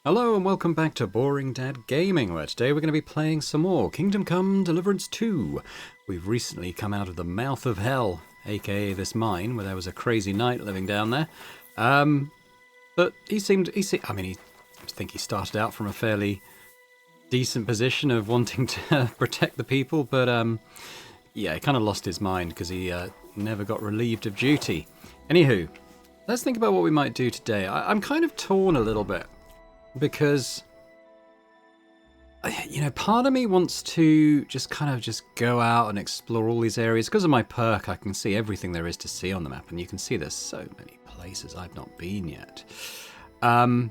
Hello and welcome back to Boring Dad Gaming, where today we're going to be playing some more Kingdom Come Deliverance 2. We've recently come out of the mouth of hell, aka this mine, where there was a crazy knight living down there. But I think he started out from a fairly decent position of wanting to protect the people, but yeah, he kind of lost his mind because he never got relieved of duty. Anywho, let's think about what we might do today. I'm kind of torn a little bit. Because, part of me wants to just go out and explore all these areas. Because of my perk, I can see everything there is to see on the map. And you can see there's so many places I've not been yet. But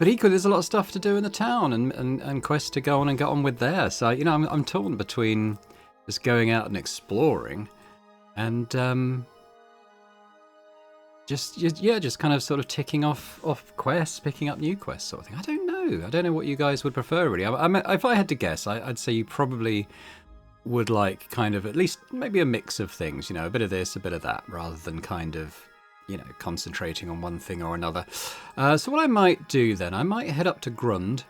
equally, there's a lot of stuff to do in the town and quests to go on and get on with there. So, I'm torn between just going out and exploring and... just kind of sort of ticking off quests, picking up new quests sort of thing. I don't know what you guys would prefer, really. If I had to guess, I'd say you probably would like kind of at least maybe a mix of things, a bit of this, a bit of that, rather than kind of, concentrating on one thing or another. So what I might do then, I might head up to Grund,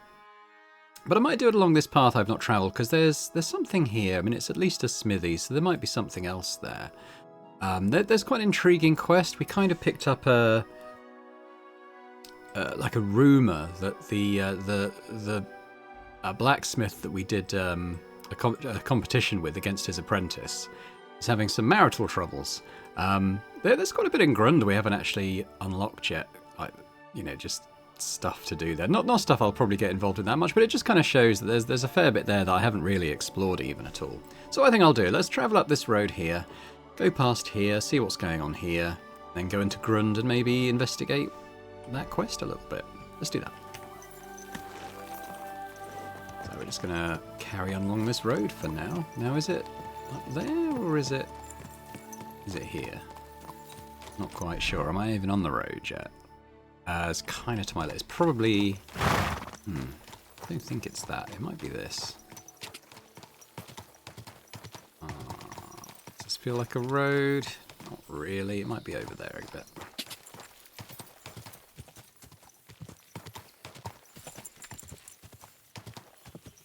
but I might do it along this path I've not travelled, because there's something here. I mean, it's at least a smithy, so there might be something else there. There's quite an intriguing quest. We kind of picked up a rumor that the blacksmith that we did a competition with against his apprentice is having some marital troubles. There's quite a bit in Grund we haven't actually unlocked yet. Just stuff to do there. Not stuff I'll probably get involved in that much, but it just kind of shows that there's a fair bit there that I haven't really explored even at all. So what I think I'll do, let's travel up this road here. Go past here, see what's going on here, then go into Grund and maybe investigate that quest a little bit. Let's do that. So we're just going to carry on along this road for now. Now, is it up there or is it here? Not quite sure. Am I even on the road yet? It's kind of to my left. It's probably... I don't think it's that. It might be this. Feel like a road? Not really. It might be over there a bit.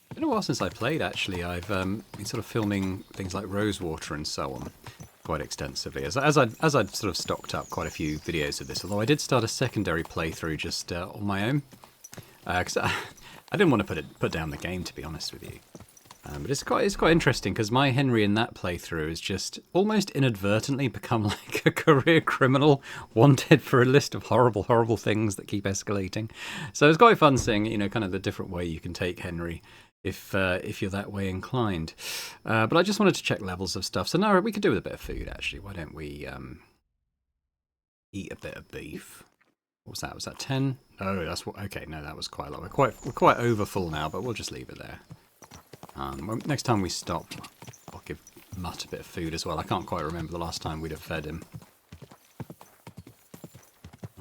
It's been a while since I played, actually. I've been sort of filming things like Rosewater and so on quite extensively. As I'd sort of stocked up quite a few videos of this, although I did start a secondary playthrough just on my own. Because I didn't want to put down the game, to be honest with you. But it's quite interesting because my Henry in that playthrough has just almost inadvertently become like a career criminal wanted for a list of horrible things that keep escalating. So it's quite fun seeing, kind of the different way you can take Henry if you're that way inclined. But I just wanted to check levels of stuff. So now we could do with a bit of food, actually. Why don't we eat a bit of beef? What was that? Was that 10? Oh, that's what. Okay, no, that was quite a lot. We're quite over full now, but we'll just leave it there. Next time we stop, I'll give Mutt a bit of food as well. I can't quite remember the last time we'd have fed him.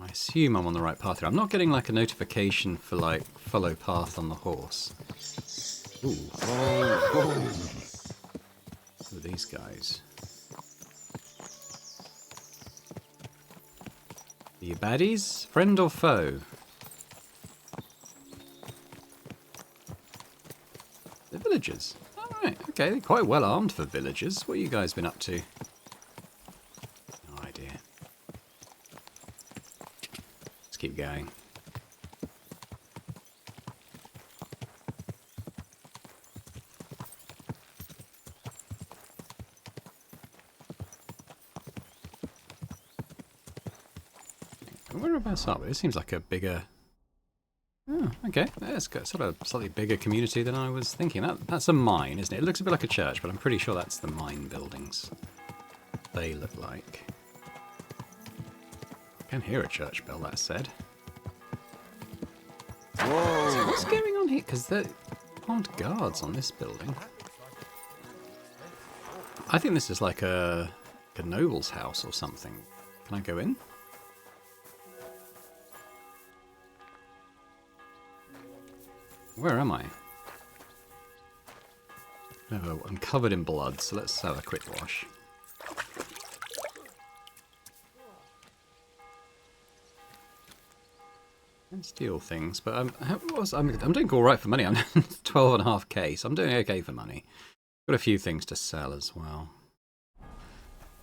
I assume I'm on the right path here. I'm not getting like a notification for like follow path on the horse. Ooh. Oh. Who are these guys? Are you baddies? Friend or foe? They're villagers. Alright, okay, they're quite well armed for villagers. What have you guys been up to? No idea. Let's keep going. Whereabouts are we? It seems like a bigger... Oh, okay. It's got sort of slightly bigger community than I was thinking. That's a mine, isn't it? It looks a bit like a church, but I'm pretty sure that's the mine buildings. They look like. I can hear a church bell, that said. Whoa! So what's going on here? Because there aren't guards on this building. I think this is like a noble's house or something. Can I go in? Where am I? Oh, I'm covered in blood, so let's have a quick wash. steal things, but I'm doing all right for money. I'm 12.5k, so I'm doing okay for money. Got a few things to sell as well.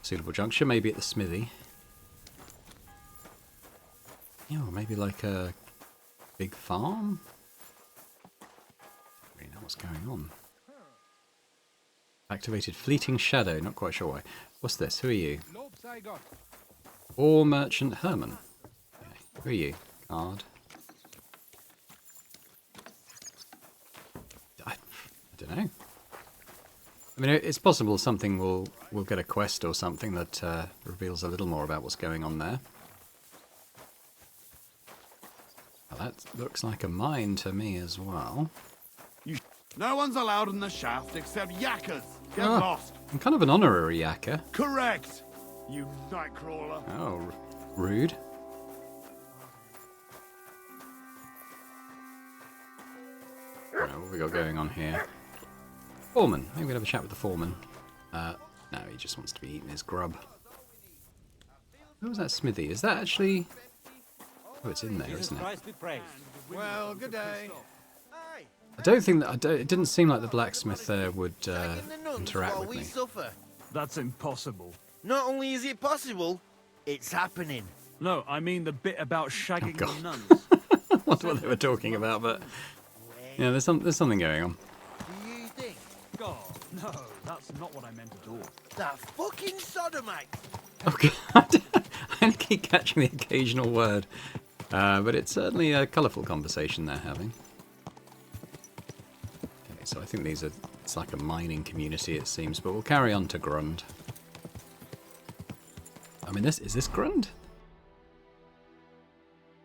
Suitable juncture, maybe at the smithy. Yeah, or maybe like a big farm. Don't really know what's going on. Activated fleeting shadow. Not quite sure why. What's this? Who are you? Or merchant Herman. Okay. Who are you? Guard. I don't know. I mean, it's possible something will get a quest or something that reveals a little more about what's going on there. Well, that looks like a mine to me as well. No one's allowed in the shaft except yakkers. Get lost. I'm kind of an honorary yakker. Correct. You nightcrawler. Oh, rude. Right, what have we got going on here? Foreman. Maybe we'll have a chat with the foreman. No, he just wants to be eating his grub. Who was that smithy? Is that actually... Oh, it's in there, isn't it? Well, good day. I don't think that... it didn't seem like the blacksmith there would interact with me. That's impossible. Not only is it possible, it's happening. No, I mean the bit about shagging Oh, the nuns. I wonder what they were talking about, but... Yeah, there's something going on. Do you think? God, no, that's not what I meant at all. That fucking sodomite! Oh god, I only keep catching the occasional word. But it's certainly a colourful conversation they're having. Okay, so I think it's like a mining community it seems, but we'll carry on to Grund. I mean, is this Grund?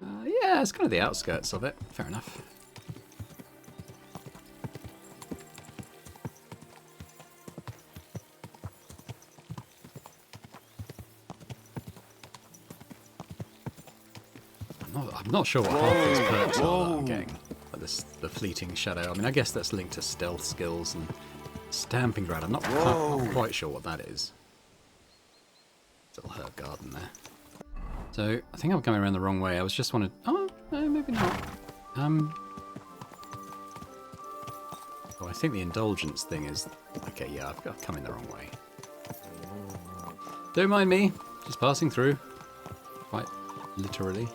Yeah, it's kind of the outskirts of it. Fair enough. I'm not sure what half these perks are that I'm getting. Like the fleeting shadow. I mean, I guess that's linked to stealth skills and stamping ground. I'm not quite sure what that is. Little herb garden there. So I think I'm coming around the wrong way. I was just wanted. Oh, no, maybe not. Oh, I think the indulgence thing is. Okay, yeah, I've come in the wrong way. Don't mind me. Just passing through. Quite literally.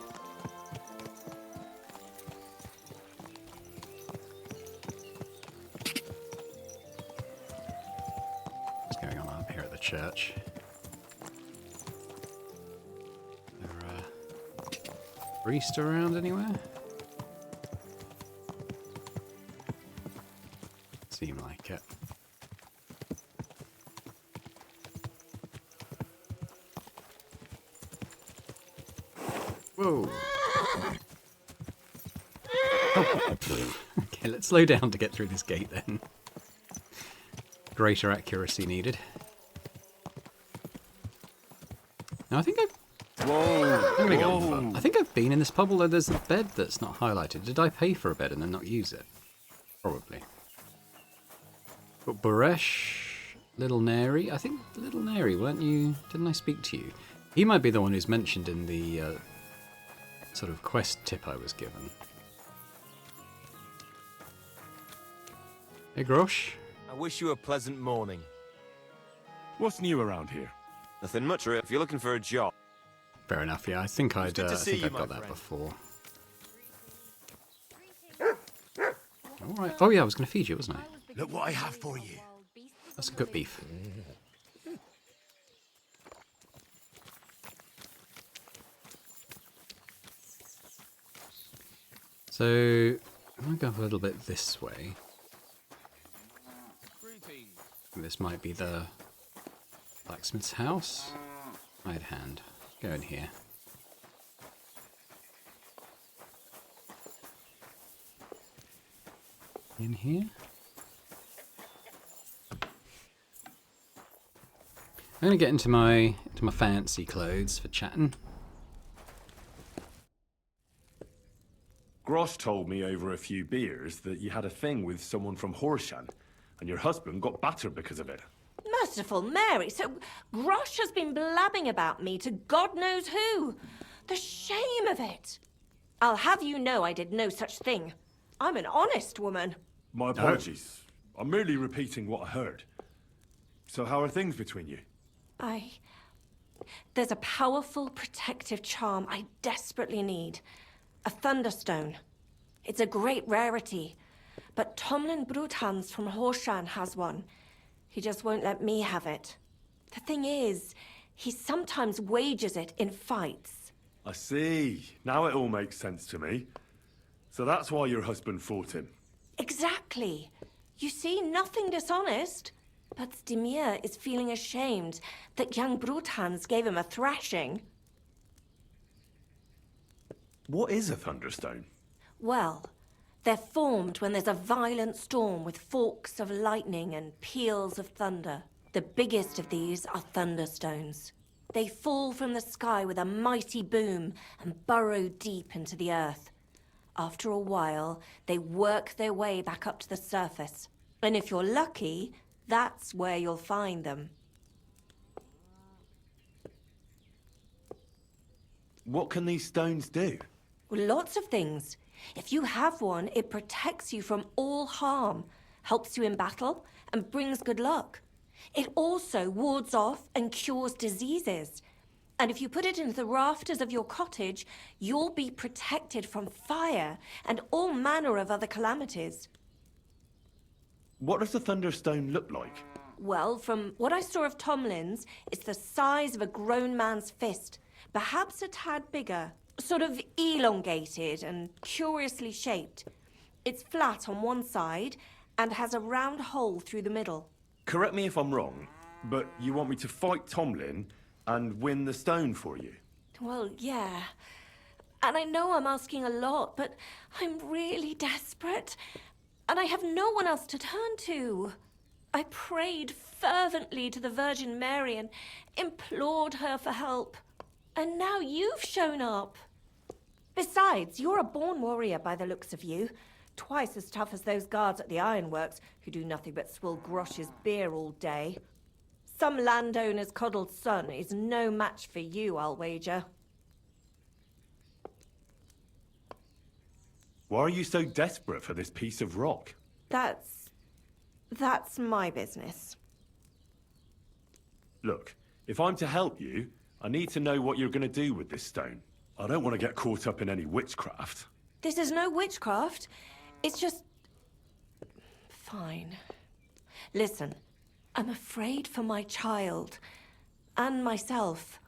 Church. Is there a priest around anywhere? Seem like it. Whoa! Oh. Okay, let's slow down to get through this gate then. Greater accuracy needed. Now, I think I think I've been in this pub, although there's a bed that's not highlighted. Did I pay for a bed and then not use it? Probably. But Boresh, Little Nary. I think Little Nary, weren't you? Didn't I speak to you? He might be the one who's mentioned in the sort of quest tip I was given. Hey, Grosh. I wish you a pleasant morning. What's new around here? Nothing much, if you're looking for a job. Fair enough, yeah. I think I've good to see you, got my that friend. before. Alright. Oh yeah, I was going to feed you, wasn't I? Look what I have for you. That's some good beef. So, I'm going to go a little bit this way. This might be the blacksmith's house. Right hand. Go in here. In here. I'm going to get into my fancy clothes for chatting. Grosh told me over a few beers that you had a thing with someone from Horshan, and your husband got battered because of it. Merciful Mary, so Grosh has been blabbing about me to God knows who. The shame of it. I'll have you know I did no such thing. I'm an honest woman. My apologies. I'm merely repeating what I heard. So how are things between you? There's a powerful protective charm I desperately need. A thunderstone. It's a great rarity. But Tomlin Bruthans from Horshan has one. He just won't let me have it. The thing is, he sometimes wages it in fights. I see. Now it all makes sense to me. So that's why your husband fought him. Exactly. You see, nothing dishonest. But Stimir is feeling ashamed that young Bruthans gave him a thrashing. What is a thunderstone? Well, they're formed when there's a violent storm with forks of lightning and peals of thunder. The biggest of these are thunderstones. They fall from the sky with a mighty boom and burrow deep into the earth. After a while, they work their way back up to the surface. And if you're lucky, that's where you'll find them. What can these stones do? Well, lots of things. If you have one, it protects you from all harm, helps you in battle, and brings good luck. It also wards off and cures diseases. And if you put it into the rafters of your cottage, you'll be protected from fire and all manner of other calamities. What does the thunderstone look like? Well, from what I saw of Tomlin's, it's the size of a grown man's fist, perhaps a tad bigger, sort of elongated and curiously shaped. It's flat on one side and has a round hole through the middle. Correct me if I'm wrong, but you want me to fight Tomlin and win the stone for you? Well, yeah. And I know I'm asking a lot, but I'm really desperate. And I have no one else to turn to. I prayed fervently to the Virgin Mary and implored her for help. And now you've shown up. Besides, you're a born warrior by the looks of you. Twice as tough as those guards at the ironworks, who do nothing but swill Grosh's beer all day. Some landowner's coddled son is no match for you, I'll wager. Why are you so desperate for this piece of rock? That's my business. Look, if I'm to help you, I need to know what you're going to do with this stone. I don't want to get caught up in any witchcraft. This is no witchcraft. It's just... Fine. Listen, I'm afraid for my child. And myself.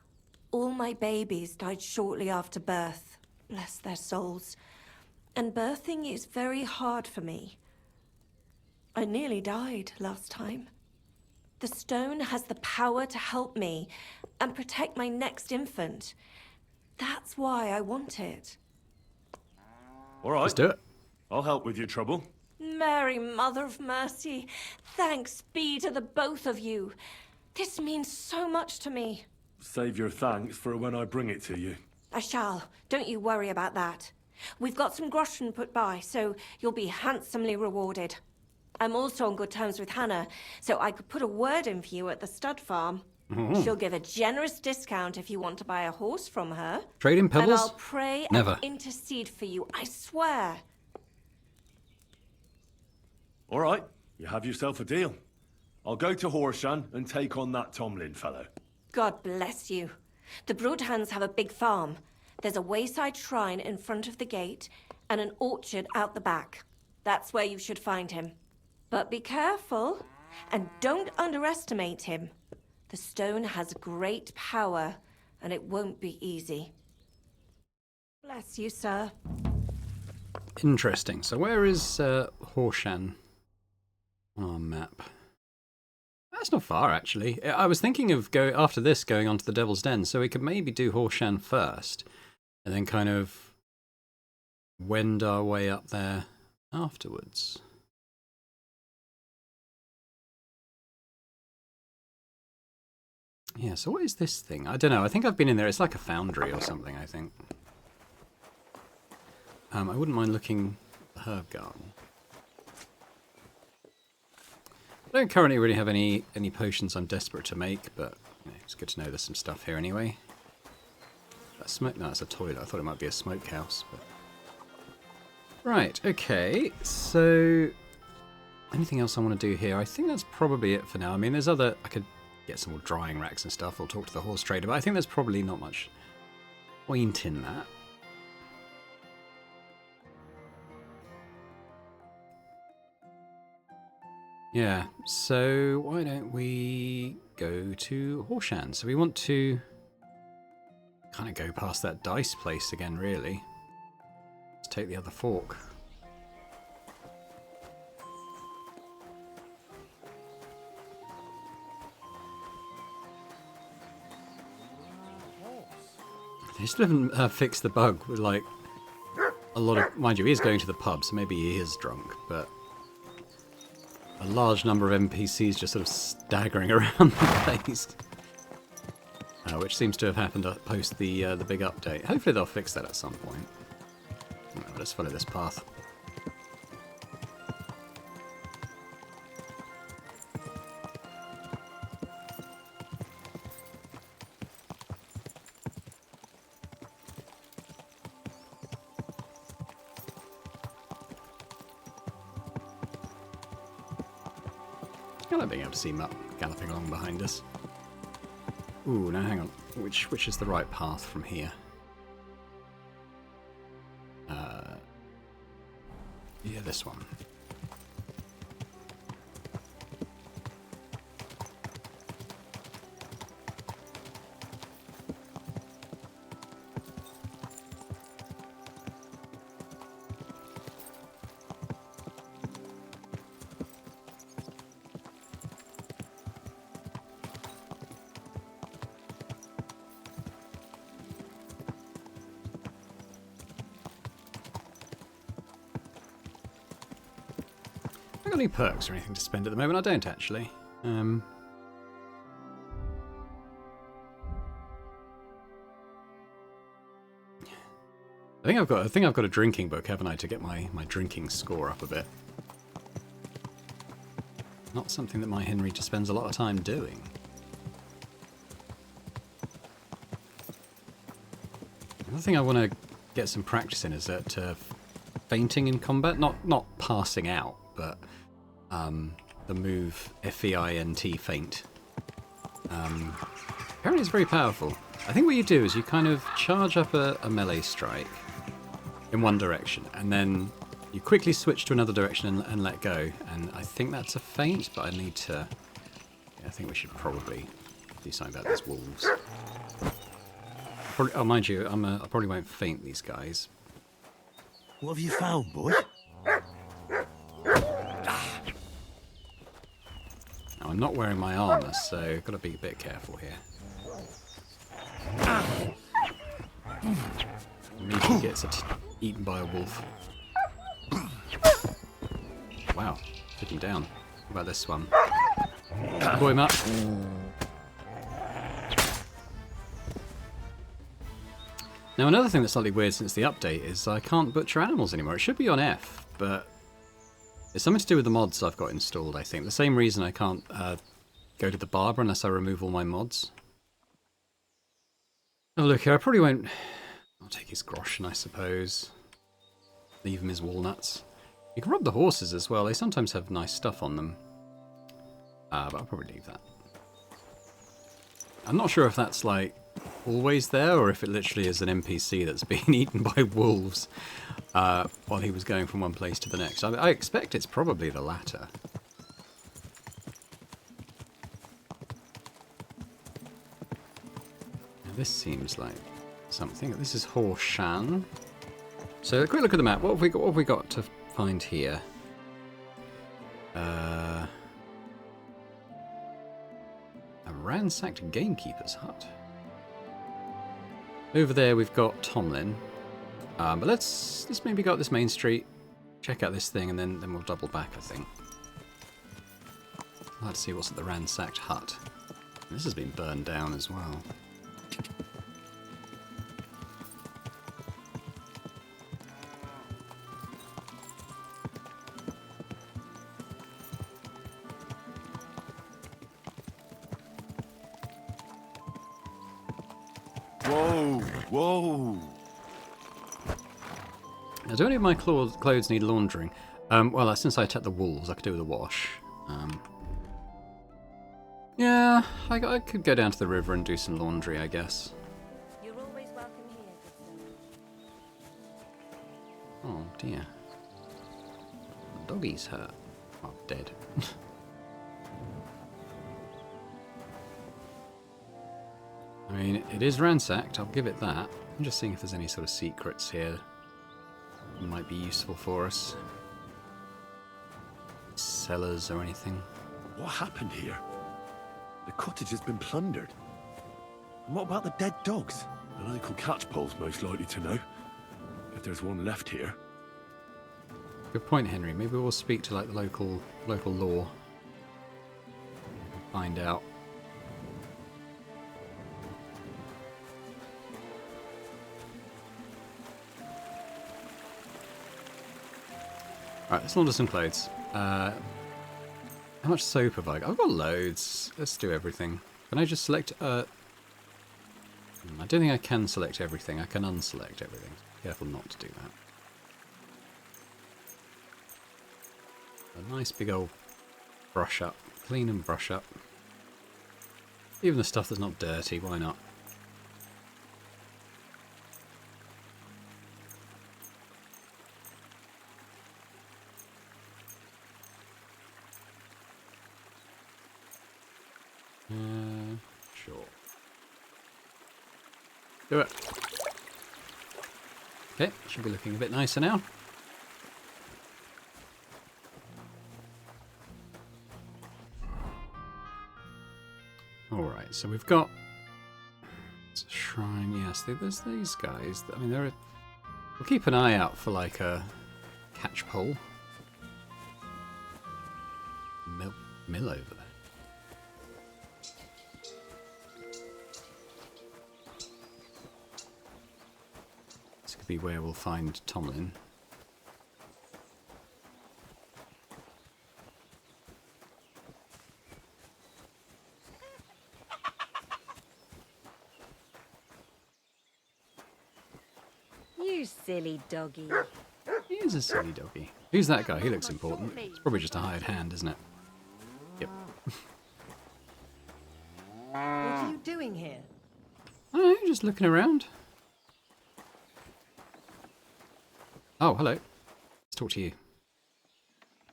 All my babies died shortly after birth. Bless their souls. And birthing is very hard for me. I nearly died last time. The stone has the power to help me and protect my next infant. That's why I want it. All right. Let's do it. I'll help with your trouble. Mary, Mother of Mercy, thanks be to the both of you. This means so much to me. Save your thanks for when I bring it to you. I shall. Don't you worry about that. We've got some groschen put by, so you'll be handsomely rewarded. I'm also on good terms with Hannah, so I could put a word in for you at the stud farm. She'll give a generous discount if you want to buy a horse from her. Trading pebbles? And I'll pray Never. and intercede for you, I swear. All right, you have yourself a deal. I'll go to Horshan and take on that Tomlin fellow. God bless you. The Broadhands have a big farm. There's a wayside shrine in front of the gate and an orchard out the back. That's where you should find him. But be careful and don't underestimate him. The stone has great power and it won't be easy. Bless you, sir. Interesting. So where is Horshan on our map? That's not far, actually. I was thinking of going on to the Devil's Den, so we could maybe do Horshan first, and then kind of wend our way up there afterwards. Yeah, so what is this thing? I don't know. I think I've been in there. It's like a foundry or something, I think. I wouldn't mind looking at the herb garden. I don't currently really have any potions I'm desperate to make, but you know, it's good to know there's some stuff here anyway. That smoke? No, it's a toilet. I thought it might be a smokehouse, but Right, okay, so anything else I want to do here? I think that's probably it for now. I mean, there's other... I could get some more drying racks and stuff, or talk to the horse trader, but I think there's probably not much point in that. Yeah, so why don't we go to Horshan? So we want to kind of go past that dice place again, really. Let's take the other fork. They still haven't fixed the bug with, like, a lot of... Mind you, he is going to the pub, so maybe he is drunk, but... a large number of NPCs just sort of staggering around the place. Which seems to have happened post the big update. Hopefully they'll fix that at some point. Right, let's follow this path. I like being able to see Mutt galloping along behind us. Ooh, now hang on. Which is the right path from here? Yeah, this one. Have I got any perks or anything to spend at the moment? I don't actually. I think I've got a drinking book, haven't I, to get my drinking score up a bit. Not something that my Henry just spends a lot of time doing. Another thing I want to get some practice in is at fainting in combat. Not passing out, but the move F-E-I-N-T, feint. Apparently it's very powerful. I think what you do is you kind of charge up a melee strike in one direction, and then you quickly switch to another direction and let go. And I think that's a feint, but I need to... Yeah, I think we should probably do something about these wolves. Probably, oh, mind you, I probably won't feint these guys. What have you found, boy? Now, I'm not wearing my armour, so I've got to be a bit careful here. Immediately gets eaten by a wolf. Wow, took him down. What about this one? Pull him up. Now, another thing that's slightly weird since the update is I can't butcher animals anymore. It should be on F, but it's something to do with the mods I've got installed, I think. The same reason I can't go to the barber unless I remove all my mods. Oh, look here, I probably won't... I'll take his groschen, I suppose. Leave him his walnuts. You can rob the horses as well. They sometimes have nice stuff on them. But I'll probably leave that. I'm not sure if that's, like, always there, or if it literally is an NPC that's being eaten by wolves while he was going from one place to the next. I expect it's probably the latter. Now, this seems like something. This is Horshan. So a quick look at the map. What have we got to find here? A ransacked gamekeeper's hut. Over there we've got Tomlin. But let's maybe go up this main street, check out this thing, and then we'll double back, I think. I'd like to see what's at the ransacked hut. This has been burned down as well. Whoa, whoa. Now, do any of my clothes need laundering? Well, since I attacked the wolves, I could do with a wash. Yeah, I could go down to the river and do some laundry, I guess. You're always welcome here, good sir. Oh dear. The doggy's hurt. Oh, dead. I mean, it is ransacked, I'll give it that. I'm just seeing if there's any sort of secrets here that might be useful for us. Cellars or anything. What happened here? The cottage has been plundered. And what about the dead dogs? The local catchpole's most likely to know. If there's one left here. Good point, Henry. Maybe we'll speak to like the local law. Find out. Right, let's launder some clothes. How much soap have I got? I've got loads. Let's do everything. Can I just select... I don't think I can select everything. I can unselect everything. Careful not to do that. A nice big old brush up. Clean and brush up. Even the stuff that's not dirty, why not? Sure. Do it. Okay, should be looking a bit nicer now. Alright, so we've got it's a shrine, yes, there's these guys. I mean, we'll keep an eye out for like a catchpole. Mill over there. This could be where we'll find Tomlin. You silly doggy. He is a silly doggy. Who's that guy? He looks important. It's probably just a hired hand, isn't it? Yep. What are you doing here? I don't know, just looking around. Oh, hello. Let's talk to you.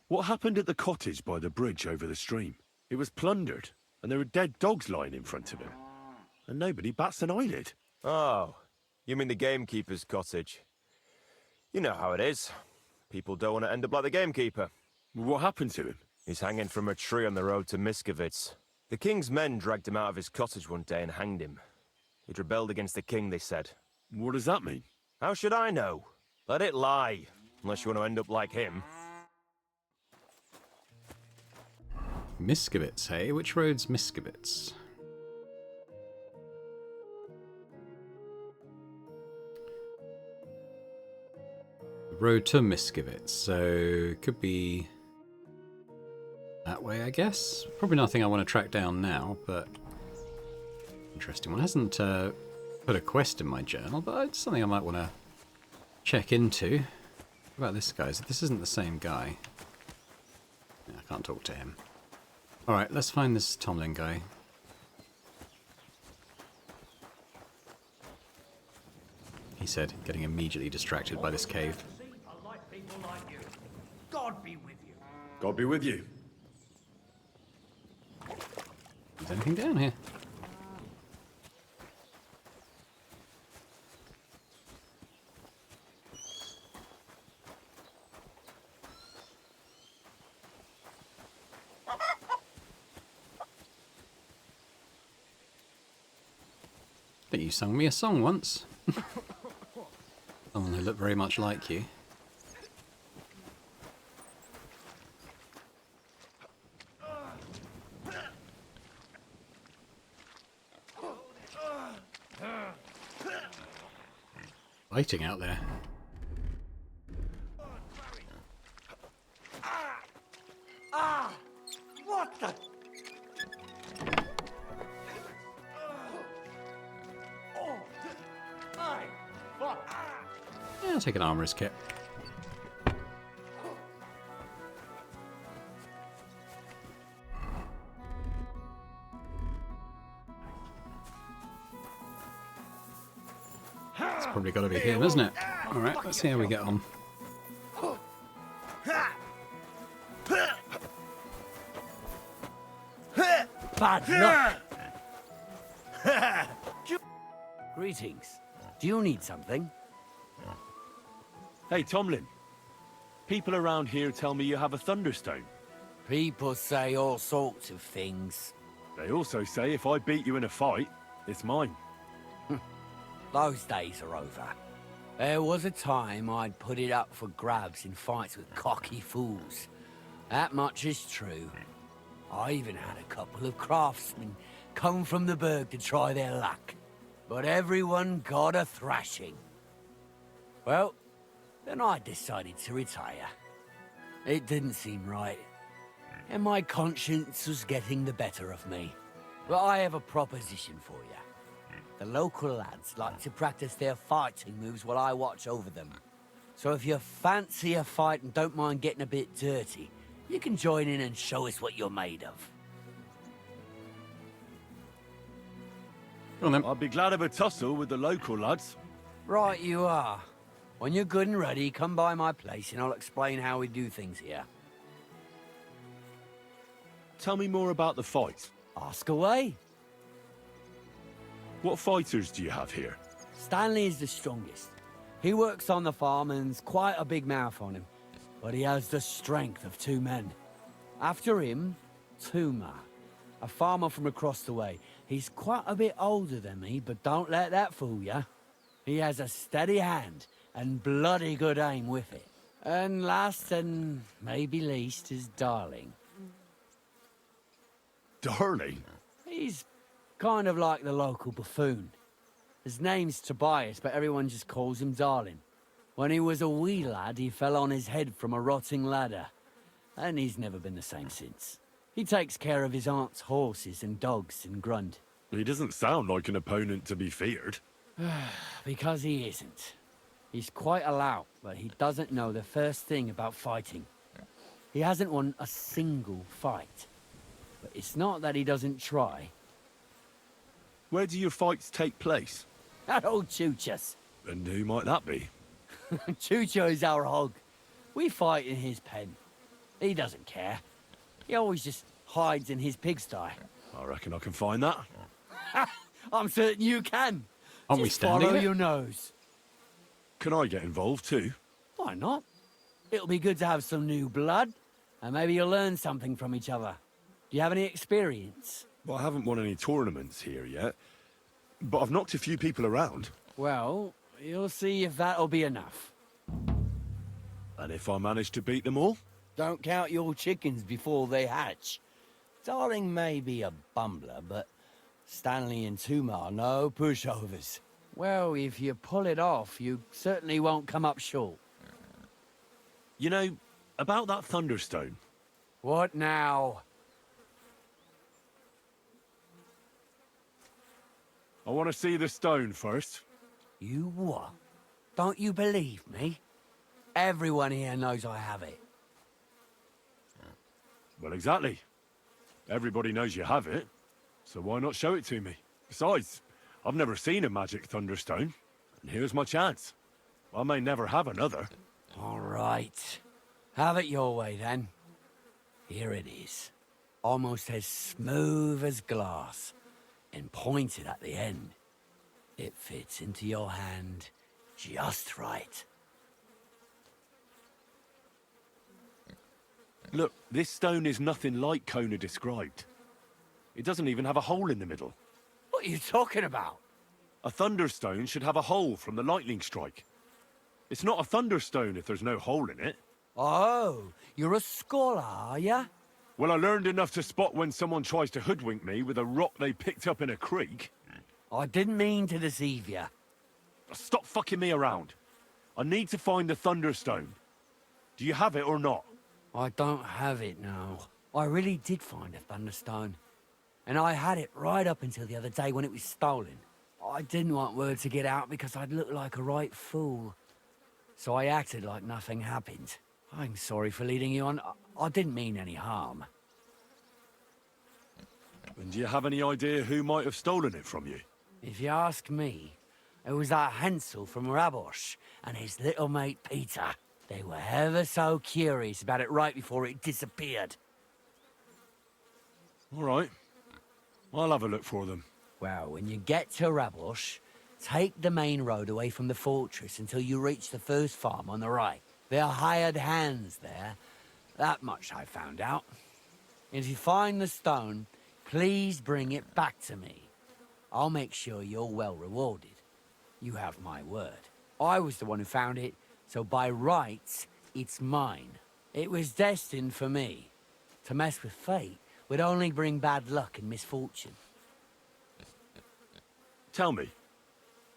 What happened at the cottage by the bridge over the stream? It was plundered, and there were dead dogs lying in front of it. And nobody bats an eyelid. Oh, you mean the gamekeeper's cottage? You know how it is. People don't want to end up like the gamekeeper. What happened to him? He's hanging from a tree on the road to Miskovitz. The king's men dragged him out of his cottage one day and hanged him. He'd rebelled against the king, they said. What does that mean? How should I know? Let it lie, unless you want to end up like him. Miskovitz, hey? Which road's Miskovitz? Road to Miskovitz, so could be that way, I guess. Probably nothing I want to track down now, but interesting one. Hasn't put a quest in my journal, but it's something I might want to check into. What about this guy? This isn't the same guy. Yeah, I can't talk to him. Alright, let's find this Tomlin guy. He said, getting immediately distracted by this cave. God be with you. God be with you. Is there anything down here? I think you sung me a song once. Someone who looked very much like you. Fighting out there. What the? Yeah, I'll take an armorer's kit. It's probably got to be him, isn't it? Alright, let's see how we get on. Bad luck. Greetings. Do you need something? Hey, Tomlin. People around here tell me you have a thunderstone. People say all sorts of things. They also say if I beat you in a fight, it's mine. Those days are over. There was a time I'd put it up for grabs in fights with cocky fools. That much is true. I even had a couple of craftsmen come from the burg to try their luck. But everyone got a thrashing. Well, then I decided to retire. It didn't seem right. And my conscience was getting the better of me. But I have a proposition for you. The local lads like to practice their fighting moves while I watch over them. So if you fancy a fight and don't mind getting a bit dirty, you can join in and show us what you're made of. Go on then. I'd be glad of a tussle with the local lads. Right you are. When you're good and ready, come by my place and I'll explain how we do things here. Tell me more about the fight. Ask away. What fighters do you have here? Stanley is the strongest. He works on the farm and's quite a big mouth on him. But he has the strength of 2 men. After him, Tuma, a farmer from across the way. He's quite a bit older than me, but don't let that fool ya. He has a steady hand and bloody good aim with it. And last and maybe least is Darling. Darling? He's kind of like the local buffoon. His name's Tobias, but everyone just calls him Darling. When he was a wee lad, he fell on his head from a rotting ladder. And he's never been the same since. He takes care of his aunt's horses and dogs in Grund. He doesn't sound like an opponent to be feared. Because he isn't. He's quite a lout, but he doesn't know the first thing about fighting. He hasn't won a single fight. But it's not that he doesn't try. Where do your fights take place? That old Chuchas. And who might that be? Chucho is our hog. We fight in his pen. He doesn't care. He always just hides in his pigsty. I reckon I can find that. I'm certain you can. Aren't we Just standing follow there? your nose. Can I get involved too? Why not? It'll be good to have some new blood, and maybe you'll learn something from each other. Do you have any experience? Well, I haven't won any tournaments here yet, but I've knocked a few people around. Well, you'll see if that'll be enough. And if I manage to beat them all? Don't count your chickens before they hatch. Darling may be a bumbler, but Stanley and Tuma are no pushovers. Well, if you pull it off, you certainly won't come up short. You know, about that Thunderstone. What now? I want to see the stone first. You what? Don't you believe me? Everyone here knows I have it. Well, exactly. Everybody knows you have it, so why not show it to me? Besides, I've never seen a magic Thunderstone, and here's my chance. I may never have another. All right. Have it your way, then. Here it is. Almost as smooth as glass, and pointed at the end. It fits into your hand just right. Look, this stone is nothing like Kona described. It doesn't even have a hole in the middle. What are you talking about? A Thunderstone should have a hole from the lightning strike. It's not a Thunderstone if there's no hole in it. Oh, you're a scholar, are ya? Well, I learned enough to spot when someone tries to hoodwink me with a rock they picked up in a creek. I didn't mean to deceive ya. Stop fucking me around. I need to find the Thunderstone. Do you have it or not? I don't have it now. I really did find a Thunderstone. And I had it right up until the other day when it was stolen. I didn't want word to get out because I'd look like a right fool. So I acted like nothing happened. I'm sorry for leading you on. I didn't mean any harm. And do you have any idea who might have stolen it from you? If you ask me, It was like Hansel from Rabosh and his little mate Peter. They were ever so curious about it right before it disappeared. All right. I'll have a look for them. Well, when you get to Rabosh, take the main road away from the fortress until you reach the first farm on the right. There are hired hands there. That much I found out. If you find the stone, please bring it back to me. I'll make sure you're well rewarded. You have my word. I was the one who found it, so by rights, it's mine. It was destined for me. To mess with fate would only bring bad luck and misfortune. Tell me,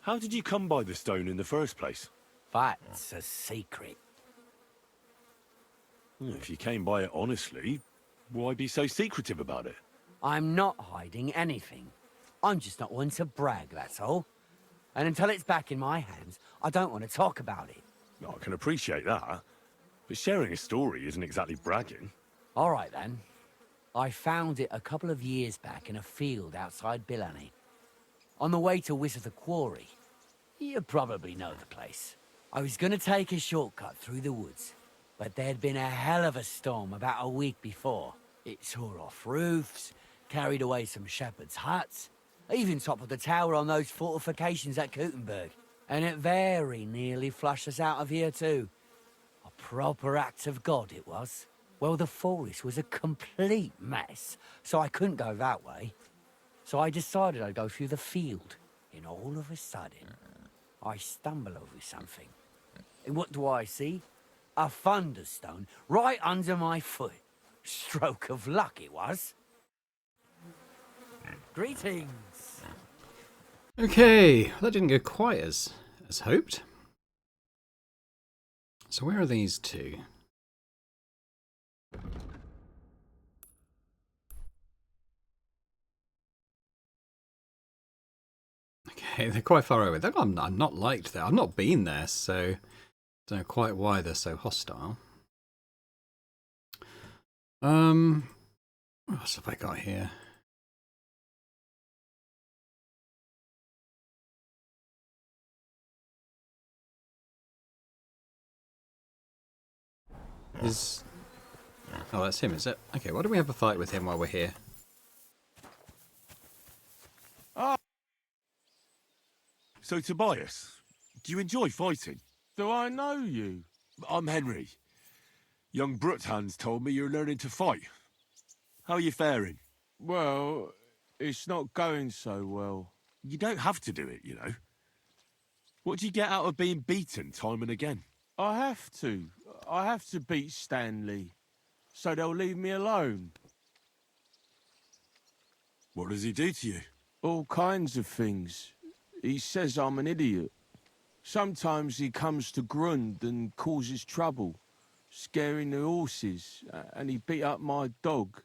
how did you come by the stone in the first place? That's a secret. If you came by it honestly, why be so secretive about it? I'm not hiding anything. I'm just not one to brag, that's all. And until it's back in my hands, I don't want to talk about it. I can appreciate that, but sharing a story isn't exactly bragging. All right, then. I found it a couple of years back in a field outside Billany. On the way to Wizard the Quarry. You probably know the place. I was going to take a shortcut through the woods, but there'd been a hell of a storm about a week before. It tore off roofs, carried away some shepherds' huts, even toppled the tower on those fortifications at Gutenberg. And it very nearly flushed us out of here too. A proper act of God it was. Well, the forest was a complete mess, so I couldn't go that way. So I decided I'd go through the field. And all of a sudden, I stumble over something. And what do I see? A thunderstone right under my foot. Stroke of luck it was. Greetings. Okay, that didn't go quite as hoped. So where are these two? Okay, they're quite far away. I'm not liked there. I've not been there, so don't know quite why they're so hostile. What else have I got here? Oh, that's him, is it? Okay, why don't we have a fight with him while we're here? So, Tobias, do you enjoy fighting? Do I know you? I'm Henry. Young Hans told me you're learning to fight. How are you faring? Well, it's not going so well. You don't have to do it, you know. What do you get out of being beaten time and again? I have to. I have to beat Stanley, so they'll leave me alone. What does he do to you? All kinds of things. He says I'm an idiot. Sometimes he comes to Grund and causes trouble, scaring the horses, and he beat up my dog.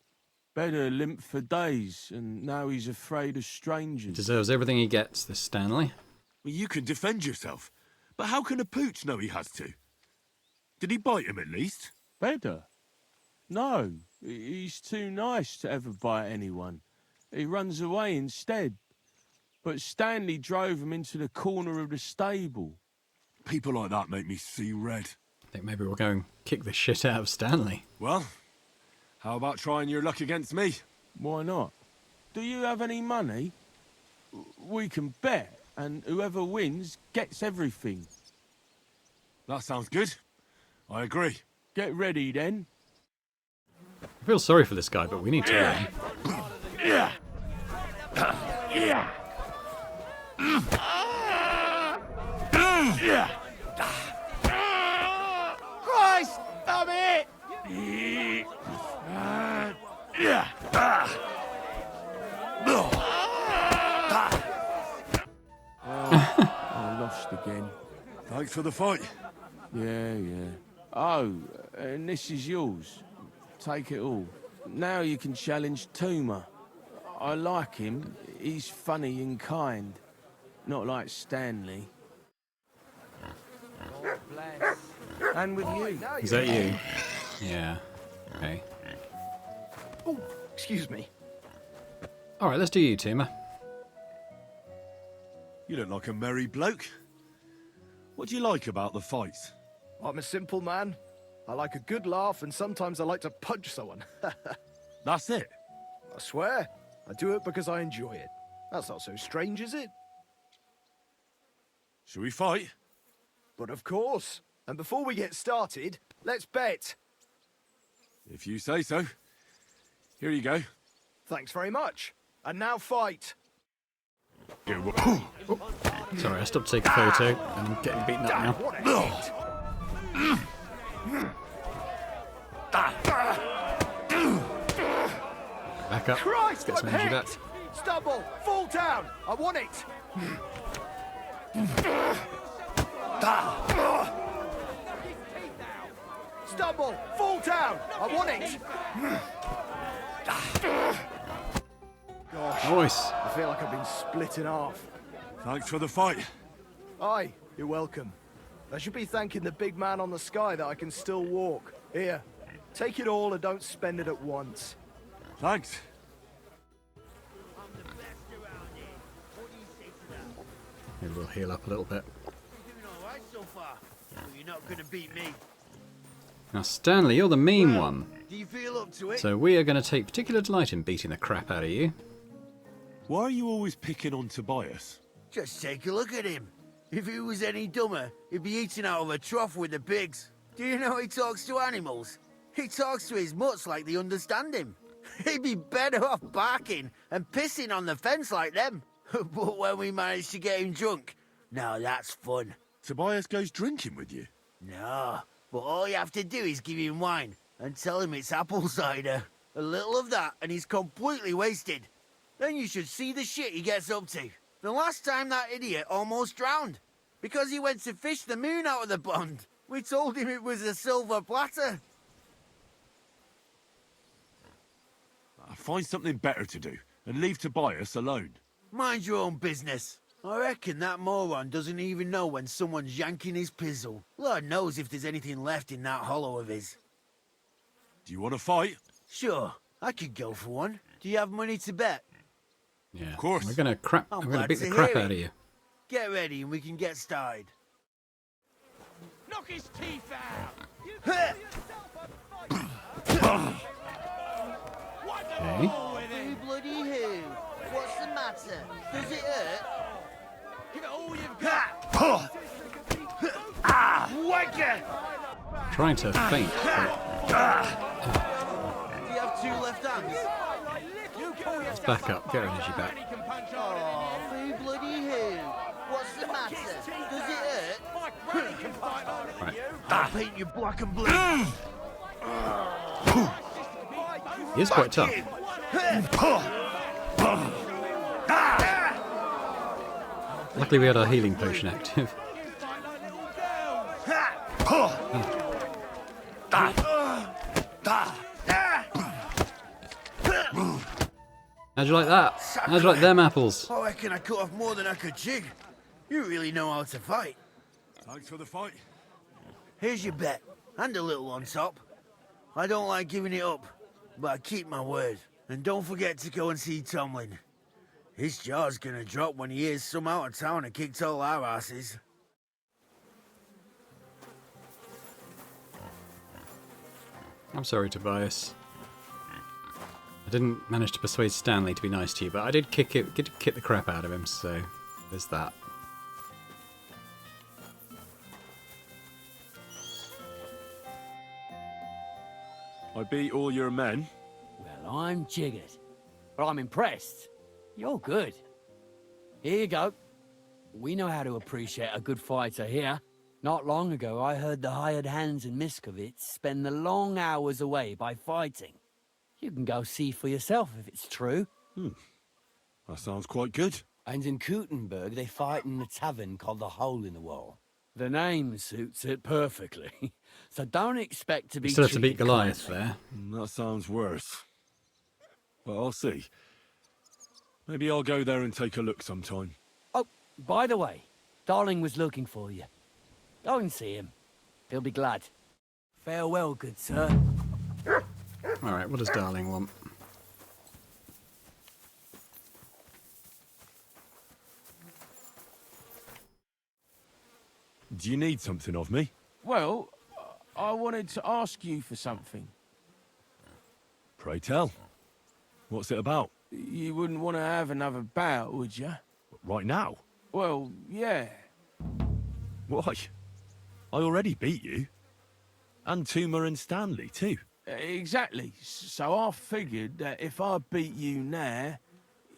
Better limp for days, and now he's afraid of strangers. Deserves everything he gets, this Stanley. Well, you can defend yourself, but how can a pooch know he has to? Did he bite him at least? Better? No, he's too nice to ever bite anyone. He runs away instead. But Stanley drove him into the corner of the stable. People like that make me see red. I think maybe we'll go and kick the shit out of Stanley. Well, how about trying your luck against me? Why not? Do you have any money? We can bet, and whoever wins gets everything. That sounds good. I agree. Get ready, then. I feel sorry for this guy, but we need to win. Yeah. Yeah. Christ, damn it! I lost again. Thanks for the fight. Yeah. Oh, and this is yours. Take it all. Now you can challenge Tuma. I like him. He's funny and kind. Not like Stanley. And with you. Is that you? Yeah. Okay. Oh, excuse me. Alright, let's do you, Tuma. You look like a merry bloke. What do you like about the fights? I'm a simple man. I like a good laugh, and sometimes I like to punch someone. That's it? I swear. I do it because I enjoy it. That's not so strange, is it? Shall we fight? But of course. And before we get started, let's bet. If you say so. Here you go. Thanks very much. And now fight. Sorry, I stopped taking a photo and I'm getting beaten up now. What a hit. Back up. Christ, Let's get some I'm energy hit. back. Stumble, fall down. I want it. Stumble, fall down. I want it. Gosh, Nice. I feel like I've been split in half. Thanks for the fight. Aye, you're welcome. I should be thanking the big man on the sky that I can still walk. Here, take it all and don't spend it at once. Thanks. Maybe we'll heal up a little bit. So far, but you're not gonna beat me. Now, Stanley, you're the mean one. Do you feel up to it? So we are going to take particular delight in beating the crap out of you. Why are you always picking on Tobias? Just take a look at him. If he was any dumber, he'd be eating out of a trough with the pigs. Do you know he talks to animals? He talks to his mutts like they understand him. He'd be better off barking and pissing on the fence like them. But when we managed to get him drunk, now that's fun. Tobias goes drinking with you? No, but all you have to do is give him wine and tell him it's apple cider. A little of that and he's completely wasted. Then you should see the shit he gets up to. The last time that idiot almost drowned because he went to fish the moon out of the pond. We told him it was a silver platter. Find something better to do and leave Tobias alone. Mind your own business. I reckon that moron doesn't even know when someone's yanking his pizzle. Lord knows if there's anything left in that hollow of his. Do you want to fight? Sure, I could go for one. Do you have money to bet? Yeah. Of course. We're going to I'm beat glad the to crap hear out it. of you. Get ready and we can get started. Knock his teeth out! Okay. Who bloody who? What's the matter? Does it hurt? Give it all you've got! Wanker! Trying to faint. Do you have two left hands? Let's back up. Get our energy back. Oh, who bloody who? What's the matter? Does it hurt? Right. I'll paint you black and blue. He is quite tough. Luckily we had our healing potion active. How'd you like that? How'd you like them apples? I reckon I cut off more than I could jig. You really know how to fight. Thanks for the fight. Here's your bet, and a little on top. I don't like giving it up, but I keep my word. And don't forget to go and see Tomlin. His jaw's gonna drop when he hears some out of town and kicked all our asses. I'm sorry, Tobias. I didn't manage to persuade Stanley to be nice to you, but I did kick the crap out of him, so there's that. I beat all your men. Well, I'm jiggered. But I'm impressed. You're good. Here you go. We know how to appreciate a good fighter here. Not long ago, I heard the hired hands in Miskovitz spend the long hours away by fighting. You can go see for yourself if it's true. That sounds quite good. And in Kuttenberg, they fight in a tavern called the Hole in the Wall. The name suits it perfectly. So don't expect to be You still have to beat treated Goliath kindly. there. That sounds worse. But I'll see. Maybe I'll go there and take a look sometime. Oh, by the way, Darling was looking for you. Go and see him. He'll be glad. Farewell, good sir. Alright, what does Darling want? Do you need something of me? Well, I wanted to ask you for something. Pray tell. What's it about? You wouldn't want to have another bout, would you? Right now? Well, yeah. Why? I already beat you. And Toomer and Stanley, too. Exactly. So I figured that if I beat you now,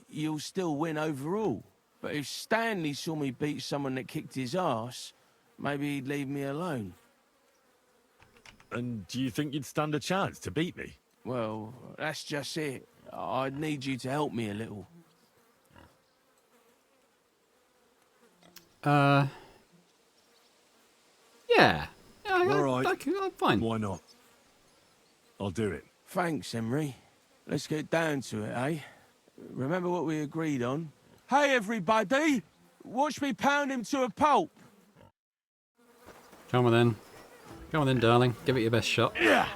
you'll still win overall. But if Stanley saw me beat someone that kicked his ass, maybe he'd leave me alone. And do you think you'd stand a chance to beat me? Well, that's just it. I'd need you to help me a little. Yeah. All right. I'm fine. Why not? I'll do it. Thanks, Emery. Let's get down to it, eh? Remember what we agreed on? Hey, everybody! Watch me pound him to a pulp! Come on then. Come on then, darling. Give it your best shot. Yeah!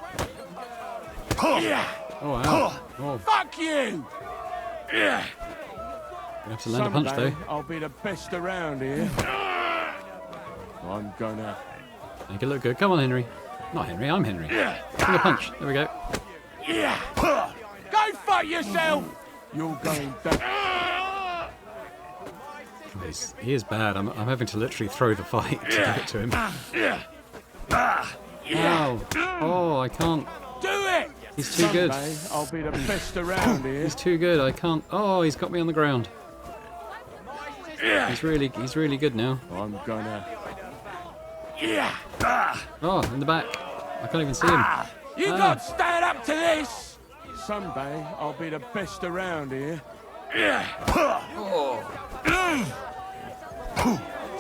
Yeah! Oh, wow. Oh. Fuck you! Yeah! You have to land a punch, Someday, though. I'll be the best around here. I'm gonna... Make it look good. Come on, Henry. Not Henry, I'm Henry. Yeah! Bring a punch. There we go. Yeah! Go fuck yourself! You're going down. Oh, he is bad. I'm having to literally throw the fight to give it to him. Ow. Oh, I can't. Do it! He's too good. Someday, I'll be the best around here. He's too good. I can't. Oh, he's got me on the ground. He's really good now. I'm gonna... Oh, in the back. I can't even see him. You got to stand up to this! Someday, I'll be the best around here. Take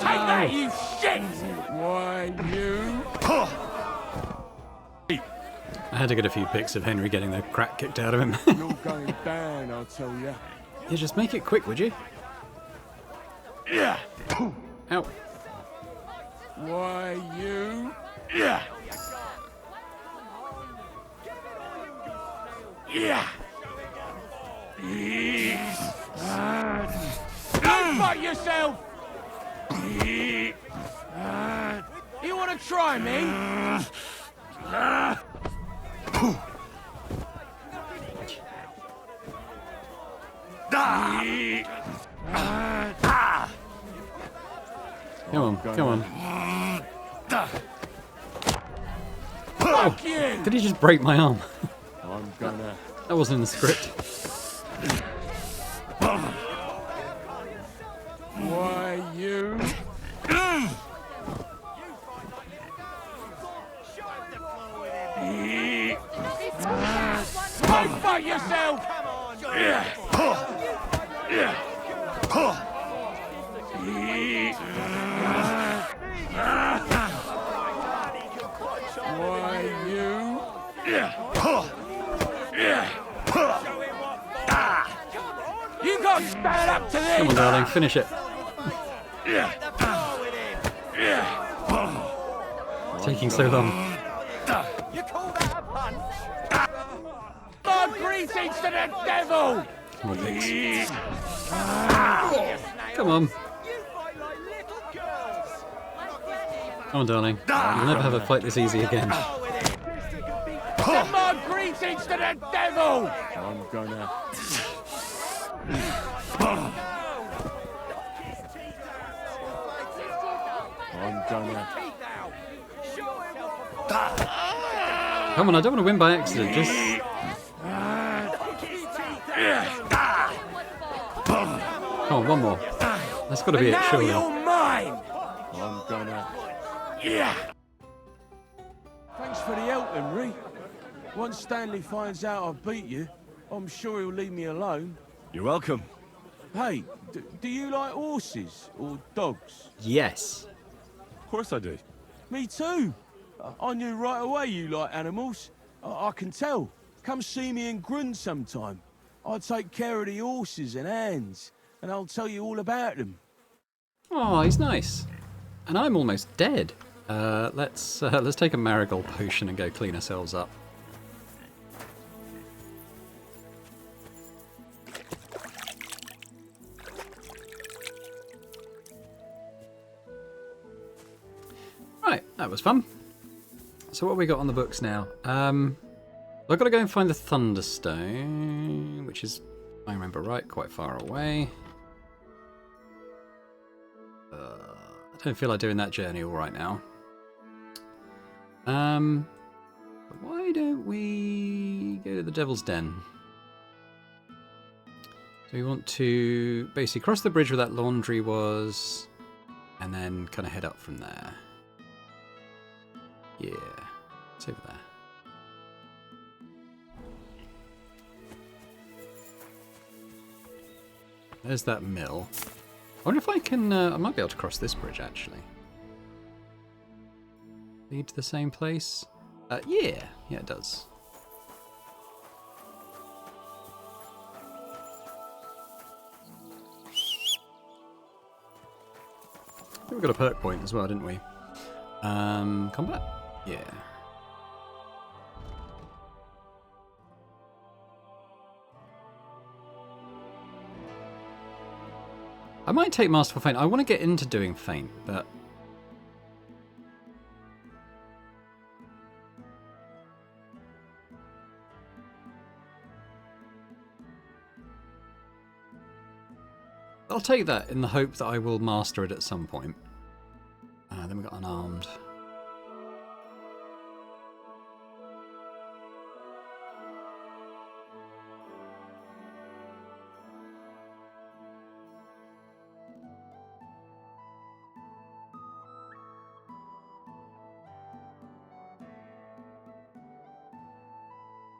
that, you shit! Why, you... I had to get a few pics of Henry getting the crap kicked out of him. You're going down, I'll tell you. Yeah, just make it quick, would you? Yeah. Ow. Why, you... Yeah. Yeah. Go fuck yourself! You want to try me? Come on, come on. Fuck you! Did he just break my arm? I'm gonna... That wasn't in the script. Why, you... Go fuck yourself! Why, you... You got to stand up to this! Come on, darling, finish it. Taking so long. You call that a punch? My greetings to the devil! Come on, Dix. Come on. Come on, darling. You'll never have a fight this easy again. Send my greetings to the devil! I'm gonna... I'm gonna... Come on, I don't want to win by accident. Just... Come on, one more. That's got to be it, Now surely. you're mine! I'm gonna... Yeah! Thanks for the help, Henry. Once Stanley finds out I beat you, I'm sure he'll leave me alone. You're welcome. Hey, do you like horses or dogs? Yes. Of course I do. Me too. I knew right away you like animals. I can tell. Come see me in Grund sometime. I take care of the horses and hands, and I'll tell you all about them. Oh, he's nice. And I'm almost dead. Let's take a marigold potion and go clean ourselves up. Right, that was fun. So what have we got on the books now? I've got to go and find the Thunderstone, which is, if I remember right, quite far away. I don't feel like doing that journey all right now. Why don't we go to the Devil's Den? So we want to basically cross the bridge where that laundry was, and then kind of head up from there. Yeah, it's over there. There's that mill. I wonder if I can, I might be able to cross this bridge actually. Lead to the same place? Yeah, it does. I think we got a perk point as well, didn't we? Combat? Yeah. I might take Masterful Feint. I want to get into doing Feint, but... I'll take that in the hope that I will master it at some point. Then we've got Unarmed.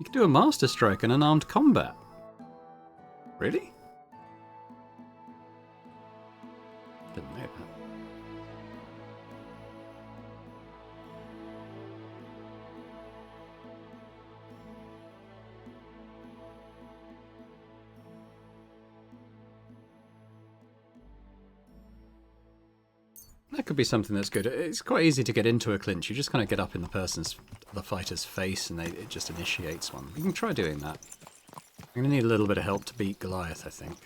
You can do a Master Stroke and Unarmed Combat. Really? Didn't know that. That could be something that's good. It's quite easy to get into a clinch. You just kind of get up in the fighter's face and it just initiates one. You can try doing that. I'm going to need a little bit of help to beat Goliath, I think.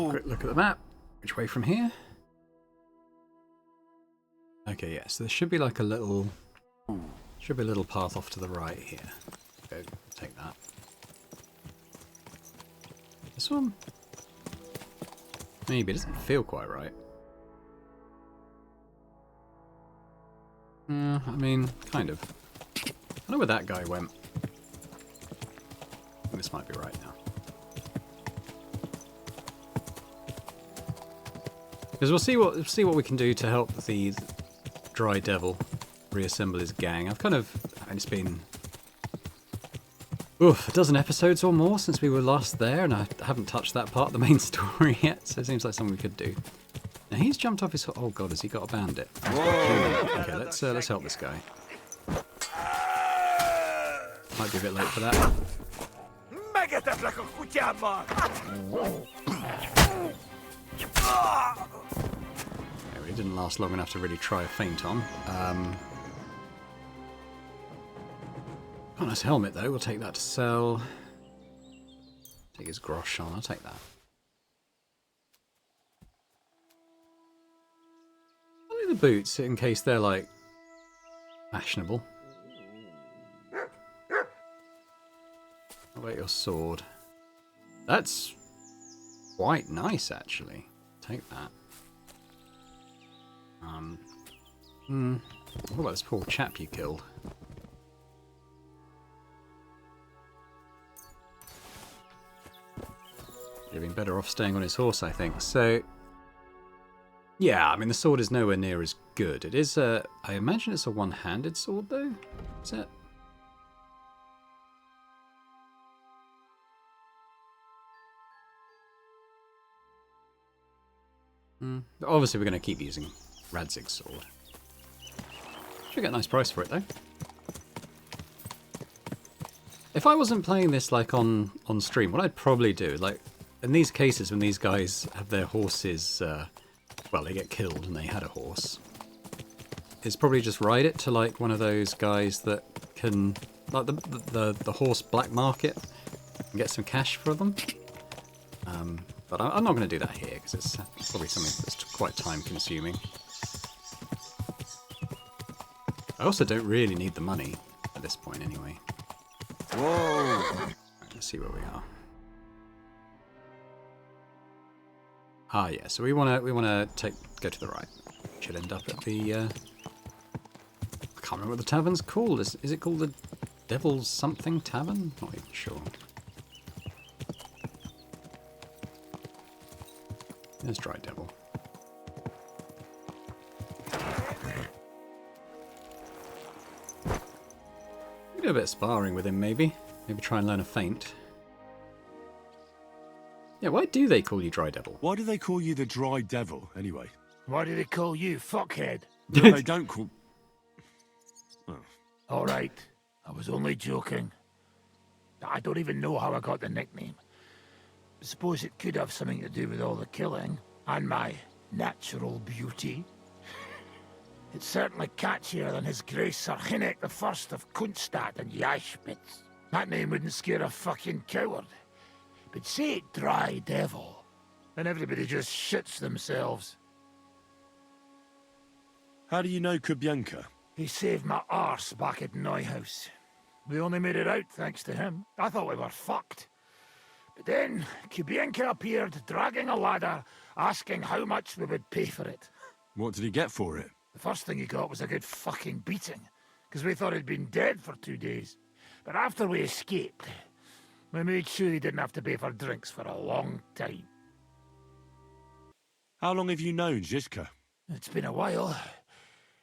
Quick look at the map. Which way from here? Okay, yeah, so there should be like a little... Should be a little path off to the right here. Go, take that. This one? Maybe, it doesn't feel quite right. I mean, kind of. I know where that guy went. I think this might be right now. Because we'll see what we can do to help the Dry Devil reassemble his gang. I've kind of... I mean, it's been... a dozen episodes or more since we were last there, and I haven't touched that part of the main story yet, so it seems like something we could do. Now, he's jumped off his... Oh god, has he got a bandit? Whoa. Okay, let's help this guy. Might be a bit late for that. It didn't last long enough to really try a feint on. Oh, nice helmet though. We'll take that to sell. Take his grosh on. I'll take that. I'll leave the boots in case they're like fashionable. How about your sword? That's quite nice actually. Take that. What about this poor chap you killed? You'd have been better off staying on his horse, I think. So, yeah, I mean, the sword is nowhere near as good. It is a... I imagine it's a one-handed sword, though? Is it? Obviously, we're going to keep using Radzig's sword. Should get a nice price for it, though. If I wasn't playing this like on stream, what I'd probably do, like in these cases when these guys have their horses, well, they get killed and they had a horse, is probably just ride it to like one of those guys that can, like the horse black market, and get some cash for them. But I'm not going to do that here because it's probably something that's quite time consuming. I also don't really need the money at this point anyway. Whoa! Right, let's see where we are. Ah, yeah. So we wanna go to the right. Should end up at the. I can't remember what the tavern's called. Is it called the Devil's Something Tavern? Not even sure. There's Dry Devil. Do a bit of sparring with him, maybe. Maybe try and learn a feint. Yeah, why do they call you Dry Devil? Why do they call you the Dry Devil, anyway? Why do they call you fuckhead? No, they don't call... Oh. All right, I was only joking. I don't even know how I got the nickname. I suppose it could have something to do with all the killing, and my natural beauty. It's certainly catchier than His Grace Sir Hinnick the First of Kunstad and Yashpitz. That name wouldn't scare a fucking coward. But say it Dry Devil, and everybody just shits themselves. How do you know Kubienka? He saved my arse back at Neuhaus. We only made it out thanks to him. I thought we were fucked. But then Kubienka appeared, dragging a ladder, asking how much we would pay for it. What did he get for it? The first thing he got was a good fucking beating, because we thought he'd been dead for 2 days. But after we escaped, we made sure he didn't have to pay for drinks for a long time. How long have you known Zizka? It's been a while.